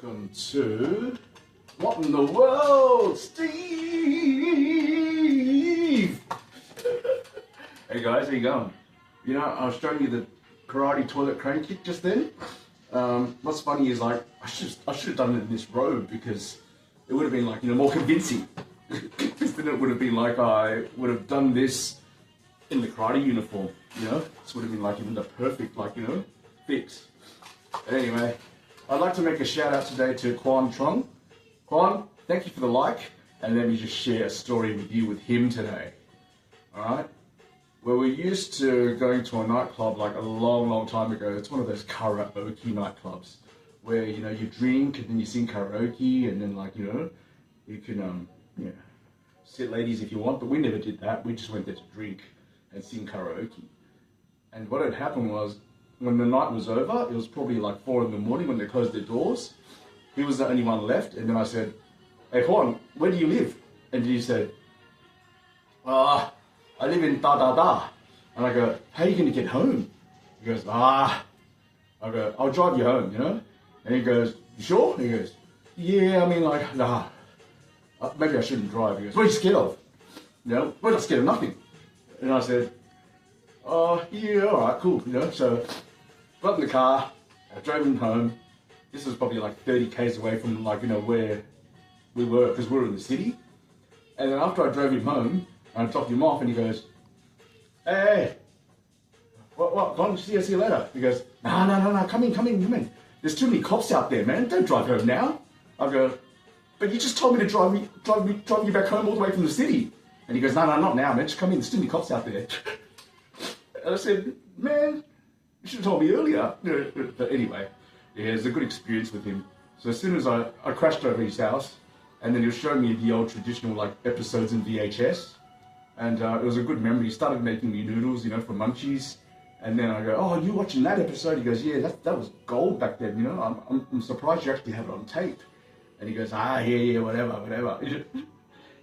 Welcome to What in the World, Steve? Hey guys, how you going? You know, I was showing you the karate toilet crane kick just then. What's funny is like I should have done it in this robe because it would have been like, you know, more convincing. Because then it would have been like I would have done this in the karate uniform, you know? This would have been like even the perfect, like, you know, fix. But anyway, I'd like to make a shout out today to Quan Truong. Quan, thank you for the like, and let me just share a story with you with him today. Alright? Well, we're used to going to a nightclub like a long time ago. It's one of those karaoke nightclubs where, you know, you drink and then you sing karaoke and then, like, you know, you can, you know, sit ladies if you want, but we never did that. We just went there to drink and sing karaoke. And what had happened was, when the night was over, it was probably like 4 in the morning when they closed their doors. He was the only one left, and then I said, "Hey Quan, where do you live?" And he said, I live in da. And I go, "How are you going to get home?" He goes, I go, "I'll drive you home, you know?" And he goes, "You sure?" He goes, "Yeah, I mean, like, nah, maybe I shouldn't drive." He goes, "What are you scared of?" You know, "We're not scared of nothing." And I said, yeah, alright, cool, you know. So, got in the car, I drove him home. This was probably like 30 k's away from, like, you know, where we were, because we were in the city. And then after I drove him home, I dropped him off, and he goes, "Hey, what, Con, see you later." He goes, no, come in. There's too many cops out there, man, don't drive home now. I go, "But you just told me to drive you back home all the way from the city." And he goes, no, not now, man, just come in, there's too many cops out there. And I said, "Man, you should have told me earlier." But anyway, yeah, it was a good experience with him. So as soon as I crashed over his house, and then he was showing me the old traditional like episodes in VHS, and it was a good memory. He started making me noodles, you know, for munchies. And then I go, "Oh, you watching that episode?" He goes, "Yeah, that was gold back then, you know. I'm surprised you actually have it on tape." And he goes, Yeah, whatever.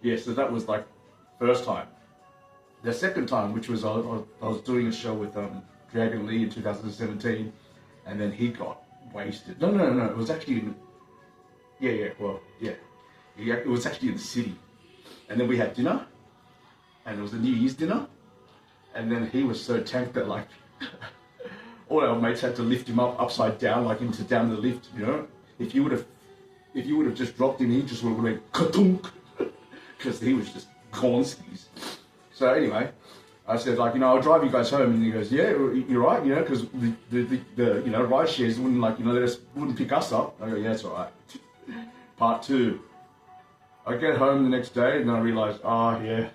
Yeah, so that was like first time. The second time, which was I was doing a show with Dragon Lee in 2017, and then he got wasted. No, it was actually in, it was actually in the city. And then we had dinner, and it was a New Year's dinner, and then he was so tanked that, like, all our mates had to lift him up upside down, like down the lift, you know. If you would have just dropped him, he just would have went ka-tunk, because he was just cornskis. So anyway, I said, like, you know, "I'll drive you guys home." And he goes, "Yeah, you're right, you know, because the you know, ride shares wouldn't, like, you know, wouldn't pick us up." I go, "Yeah, it's all right." Part 2. I get home the next day and then I realise, yeah,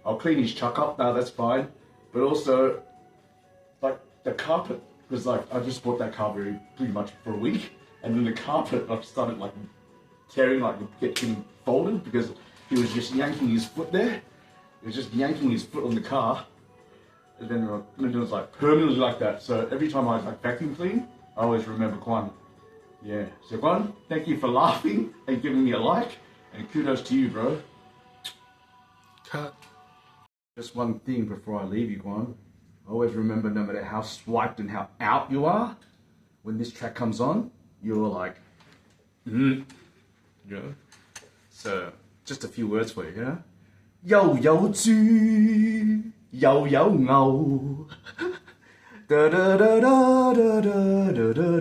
I'll clean his chuck up. No, that's fine. But also, like, the carpet was like, I just bought that car pretty much for a week, and then the carpet, I started like tearing, like getting folded because he was just yanking his foot there. He was just yanking his foot on the car, and then it was like permanently like that. So every time I like vacuum clean, I always remember Quan. Yeah. So Quan, thank you for laughing and giving me a like, and kudos to you, bro. Cut. Just one thing before I leave you, Quan. Always remember, no matter how swiped and how out you are, when this track comes on, you're like, you know. So just a few words for you, you know. 又有豬又有牛，da da da da da da da